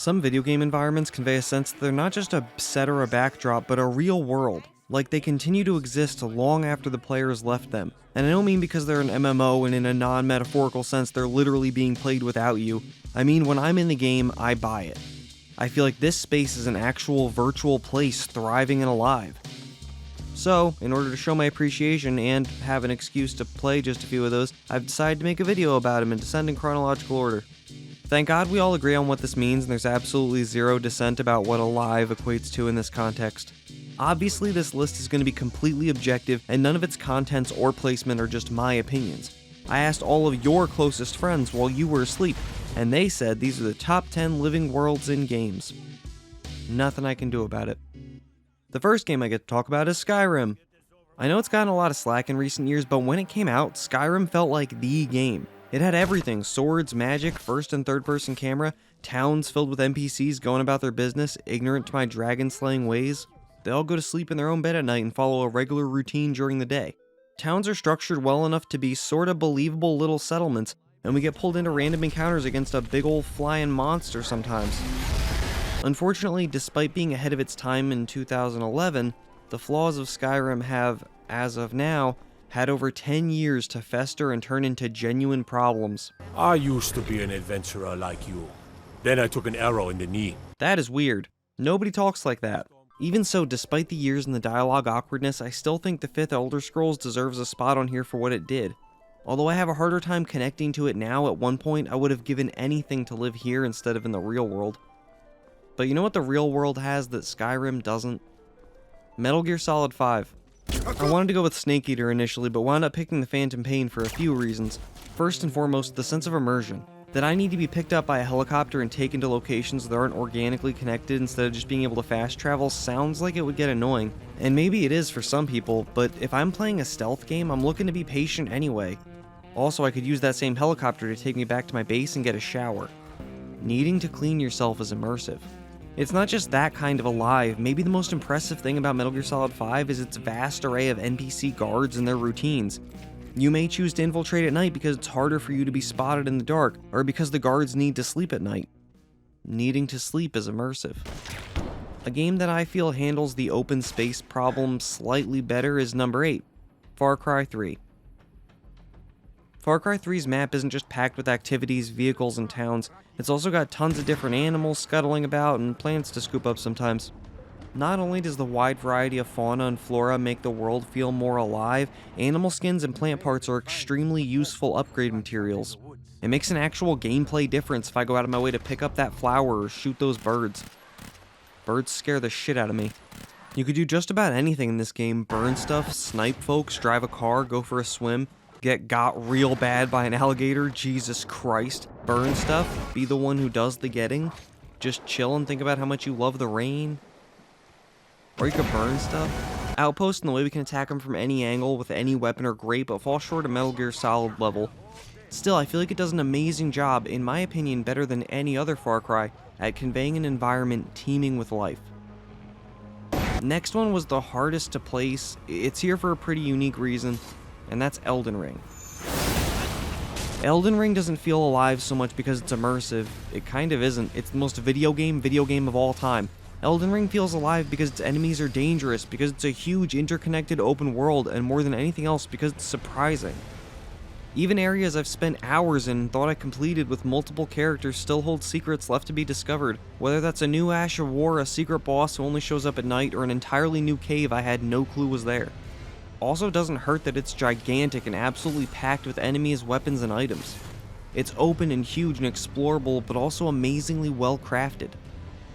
Some video game environments convey a sense that they're not just a set or a backdrop, but a real world. Like they continue to exist long after the player has left them. And I don't mean because they're an MMO and in a non-metaphorical sense they're literally being played without you. I mean when I'm in the game, I buy it. I feel like this space is an actual virtual place thriving and alive. So, in order to show my appreciation and have an excuse to play just a few of those, I've decided to make a video about them in descending chronological order. Thank God we all agree on what this means and there's absolutely zero dissent about what alive equates to in this context. Obviously this list is going to be completely objective and none of its contents or placement are just my opinions. I asked all of your closest friends while you were asleep, and they said these are the top 10 living worlds in games. Nothing I can do about it. The first game I get to talk about is Skyrim. I know it's gotten a lot of slack in recent years, but when it came out, Skyrim felt like the game. It had everything: swords, magic, first and third person camera, towns filled with NPCs going about their business, ignorant to my dragon slaying ways. They all go to sleep in their own bed at night and follow a regular routine during the day. Towns are structured well enough to be sorta believable little settlements, and we get pulled into random encounters against a big ol' flying monster sometimes. Unfortunately, despite being ahead of its time in 2011, the flaws of Skyrim have, as of now, had over 10 years to fester and turn into genuine problems. I used to be an adventurer like you. Then I took an arrow in the knee. That is weird. Nobody talks like that. Even so, despite the years and the dialogue awkwardness, I still think the 5th Elder Scrolls deserves a spot on here for what it did. Although I have a harder time connecting to it now, at one point I would have given anything to live here instead of in the real world. But you know what the real world has that Skyrim doesn't? Metal Gear Solid 5. I wanted to go with Snake Eater initially, but wound up picking the Phantom Pain for a few reasons. First and foremost, the sense of immersion. That I need to be picked up by a helicopter and taken to locations that aren't organically connected instead of just being able to fast travel sounds like it would get annoying. And maybe it is for some people, but if I'm playing a stealth game, I'm looking to be patient anyway. Also, I could use that same helicopter to take me back to my base and get a shower. Needing to clean yourself is immersive. It's not just that kind of alive. Maybe the most impressive thing about Metal Gear Solid 5 is its vast array of NPC guards and their routines. You may choose to infiltrate at night because it's harder for you to be spotted in the dark, or because the guards need to sleep at night. Needing to sleep is immersive. A game that I feel handles the open space problem slightly better is number 8, Far Cry 3. Far Cry 3's map isn't just packed with activities, vehicles, and towns. It's also got tons of different animals scuttling about and plants to scoop up sometimes. Not only does the wide variety of fauna and flora make the world feel more alive, animal skins and plant parts are extremely useful upgrade materials. It makes an actual gameplay difference if I go out of my way to pick up that flower or shoot those birds. Birds scare the shit out of me. You could do just about anything in this game: burn stuff, snipe folks, drive a car, go for a swim, get got real bad by an alligator, Jesus Christ, burn stuff, be the one who does the getting, just chill and think about how much you love the rain. Or you could burn stuff. Outposts and the way we can attack them from any angle with any weapon are great, but fall short of Metal Gear Solid level. Still, I feel like it does an amazing job, in my opinion better than any other Far Cry, at conveying an environment teeming with life. Next one was the hardest to place. It's here for a pretty unique reason, and that's Elden Ring. Elden Ring doesn't feel alive so much because it's immersive. It kind of isn't. It's the most video game of all time. Elden Ring feels alive because its enemies are dangerous, because it's a huge interconnected open world, and more than anything else, because it's surprising. Even areas I've spent hours in and thought I completed with multiple characters still hold secrets left to be discovered, whether that's a new Ash of War, a secret boss who only shows up at night, or an entirely new cave I had no clue was there. Also doesn't hurt that it's gigantic and absolutely packed with enemies, weapons, and items. It's open and huge and explorable, but also amazingly well crafted.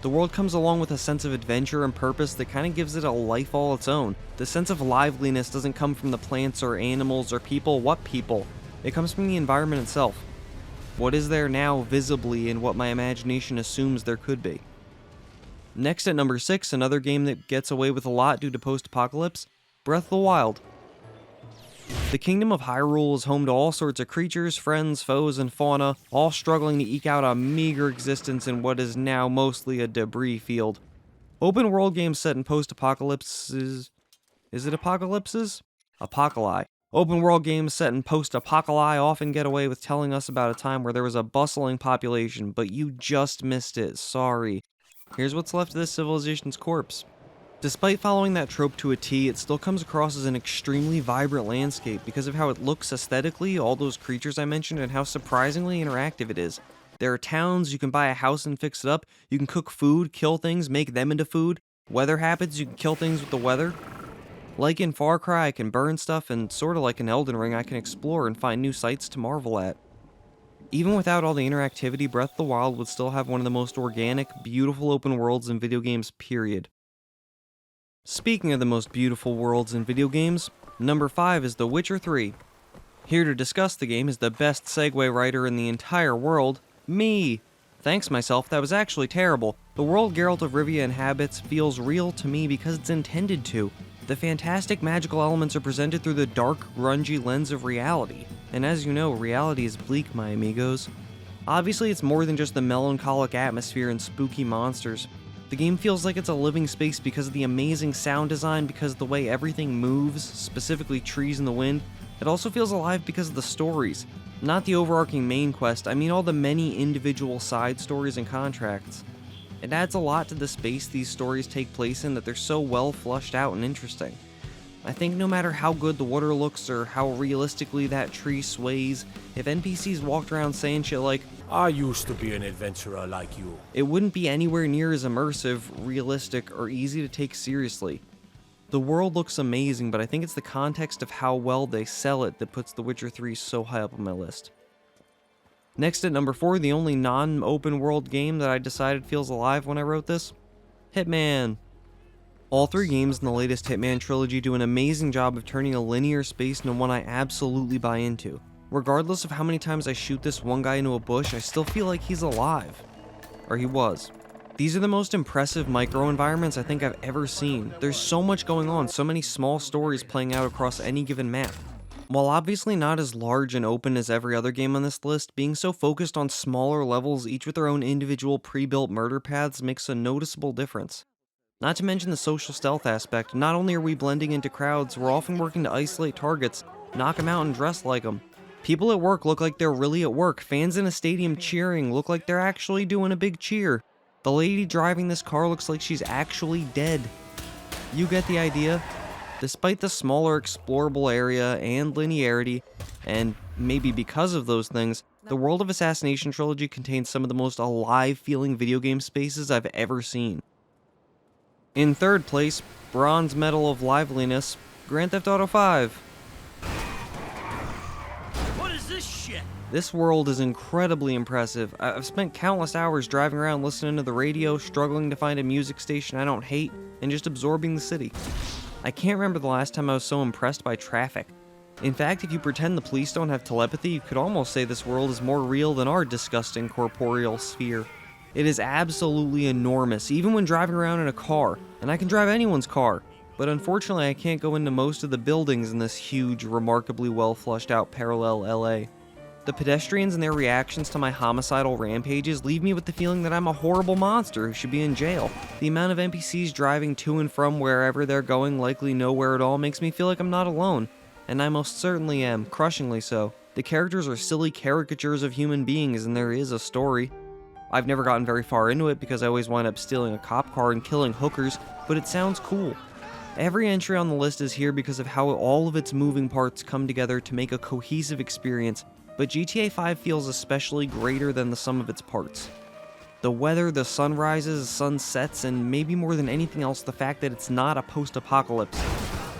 The world comes along with a sense of adventure and purpose that kind of gives it a life all its own. The sense of liveliness doesn't come from the plants or animals or people. What people? It comes from the environment itself. What is there now visibly and what my imagination assumes there could be. Next at number 6, another game that gets away with a lot due to post-apocalypse, Breath of the Wild. The Kingdom of Hyrule is home to all sorts of creatures, friends, foes, and fauna, all struggling to eke out a meager existence in what is now mostly a debris field. Open world games set in post-apocalypses... Is it apocalypses? Apocalypse. Open world games set in post-apocalypse often get away with telling us about a time where there was a bustling population, but you just missed it, sorry. Here's what's left of this civilization's corpse. Despite following that trope to a T, it still comes across as an extremely vibrant landscape because of how it looks aesthetically, all those creatures I mentioned, and how surprisingly interactive it is. There are towns, you can buy a house and fix it up, you can cook food, kill things, make them into food. Weather happens, you can kill things with the weather. Like in Far Cry, I can burn stuff, and sorta like in Elden Ring, I can explore and find new sights to marvel at. Even without all the interactivity, Breath of the Wild would still have one of the most organic, beautiful open worlds in video games, period. Speaking of the most beautiful worlds in video games, number 5 is The Witcher 3. Here to discuss the game is the best segue writer in the entire world, me! Thanks myself, that was actually terrible. The world Geralt of Rivia inhabits feels real to me because it's intended to. The fantastic magical elements are presented through the dark, grungy lens of reality. And as you know, reality is bleak, my amigos. Obviously, it's more than just the melancholic atmosphere and spooky monsters. The game feels like it's a living space because of the amazing sound design, because of the way everything moves, specifically trees in the wind. It also feels alive because of the stories. Not the overarching main quest, I mean all the many individual side stories and contracts. It adds a lot to the space these stories take place in that they're so well flushed out and interesting. I think no matter how good the water looks or how realistically that tree sways, if NPCs walked around saying shit like, I used to be an adventurer like you. it wouldn't be anywhere near as immersive, realistic, or easy to take seriously. The world looks amazing, but I think it's the context of how well they sell it that puts The Witcher 3 so high up on my list. Next at number 4, the only non-open world game that I decided feels alive when I wrote this, Hitman. All 3 games in the latest Hitman trilogy do an amazing job of turning a linear space into one I absolutely buy into. Regardless of how many times I shoot this one guy into a bush, I still feel like he's alive. Or he was. These are the most impressive micro-environments I think I've ever seen. There's so much going on, so many small stories playing out across any given map. While obviously not as large and open as every other game on this list, being so focused on smaller levels, each with their own individual pre-built murder paths, makes a noticeable difference. Not to mention the social stealth aspect, not only are we blending into crowds, we're often working to isolate targets, knock them out and dress like them. People at work look like they're really at work, fans in a stadium cheering look like they're actually doing a big cheer. The lady driving this car looks like she's actually dead. You get the idea? Despite the smaller explorable area and linearity, and maybe because of those things, the World of Assassination trilogy contains some of the most alive-feeling video game spaces I've ever seen. In third place, bronze medal of liveliness, Grand Theft Auto 5. What is this shit? This world is incredibly impressive. I've spent countless hours driving around listening to the radio, struggling to find a music station I don't hate, and just absorbing the city. I can't remember the last time I was so impressed by traffic. In fact, if you pretend the police don't have telepathy, you could almost say this world is more real than our disgusting corporeal sphere. It is absolutely enormous, even when driving around in a car, and I can drive anyone's car. But unfortunately, I can't go into most of the buildings in this huge, remarkably well flushed out parallel LA. The pedestrians and their reactions to my homicidal rampages leave me with the feeling that I'm a horrible monster who should be in jail. The amount of NPCs driving to and from wherever they're going, likely nowhere at all, makes me feel like I'm not alone. And I most certainly am, crushingly so. The characters are silly caricatures of human beings, and there is a story. I've never gotten very far into it because I always wind up stealing a cop car and killing hookers, but it sounds cool. Every entry on the list is here because of how all of its moving parts come together to make a cohesive experience, but GTA 5 feels especially greater than the sum of its parts. The weather, the sunrises, sunsets, and maybe more than anything else, the fact that it's not a post-apocalypse.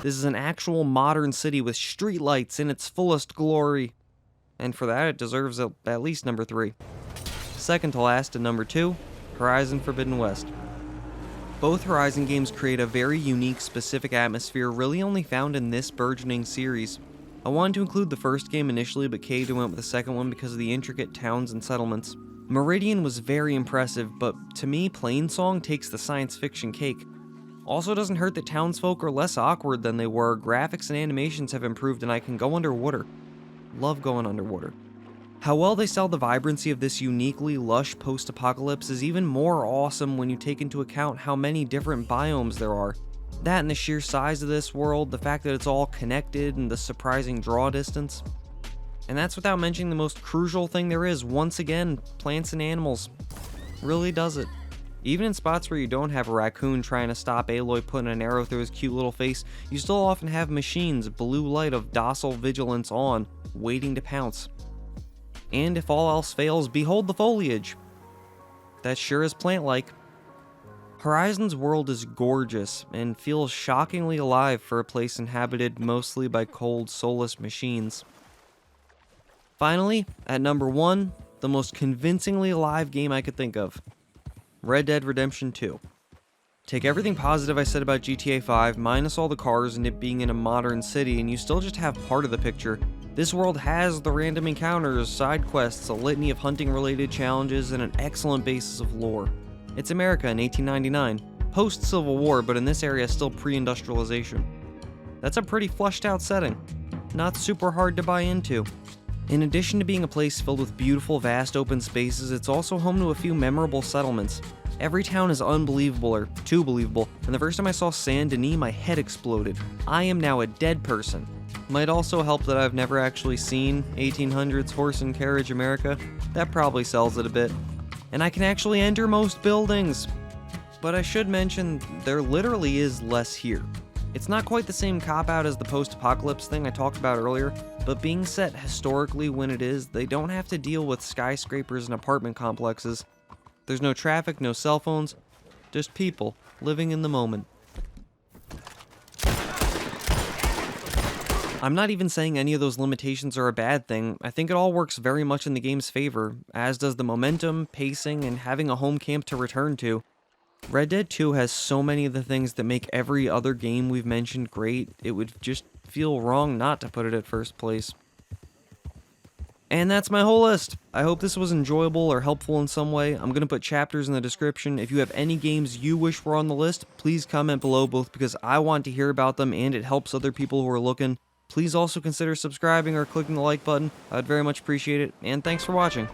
This is an actual modern city with streetlights in its fullest glory. And for that, it deserves at least number 3. Second to last, and number 2, Horizon Forbidden West. Both Horizon games create a very unique, specific atmosphere really only found in this burgeoning series. I wanted to include the first game initially, but caved and went with the second one because of the intricate towns and settlements. Meridian was very impressive, but to me, Plainsong takes the science fiction cake. Also doesn't hurt that townsfolk are less awkward than they were, graphics and animations have improved, and I can go underwater. Love going underwater. How well they sell the vibrancy of this uniquely lush post-apocalypse is even more awesome when you take into account how many different biomes there are. That and the sheer size of this world, the fact that it's all connected, and the surprising draw distance. And that's without mentioning the most crucial thing there is, once again, plants and animals. Really does it. Even in spots where you don't have a raccoon trying to stop Aloy putting an arrow through his cute little face, you still often have machines, blue light of docile vigilance on, waiting to pounce. And if all else fails, behold the foliage. That sure is plant-like. Horizon's world is gorgeous and feels shockingly alive for a place inhabited mostly by cold, soulless machines. Finally, at number 1, the most convincingly alive game I could think of. Red Dead Redemption 2. Take everything positive I said about GTA 5, minus all the cars and it being in a modern city, and you still just have part of the picture. This world has the random encounters, side quests, a litany of hunting-related challenges, and an excellent basis of lore. It's America in 1899, post-Civil War, but in this area still pre-industrialization. That's a pretty fleshed out setting. Not super hard to buy into. In addition to being a place filled with beautiful, vast open spaces, it's also home to a few memorable settlements. Every town is unbelievable, or too believable, and the first time I saw Saint Denis, my head exploded. I am now a dead person. Might also help that I've never actually seen 1800s horse and carriage America. That probably sells it a bit. And I can actually enter most buildings. But I should mention, there literally is less here. It's not quite the same cop-out as the post-apocalypse thing I talked about earlier, but being set historically when it is, they don't have to deal with skyscrapers and apartment complexes. There's no traffic, no cell phones, just people living in the moment. I'm not even saying any of those limitations are a bad thing. I think it all works very much in the game's favor, as does the momentum, pacing, and having a home camp to return to. Red Dead 2 has so many of the things that make every other game we've mentioned great, it would just feel wrong not to put it at first place. And that's my whole list. I hope this was enjoyable or helpful in some way. I'm going to put chapters in the description. If you have any games you wish were on the list, please comment below, both because I want to hear about them and it helps other people who are looking. Please also consider subscribing or clicking the like button. I'd very much appreciate it, and thanks for watching.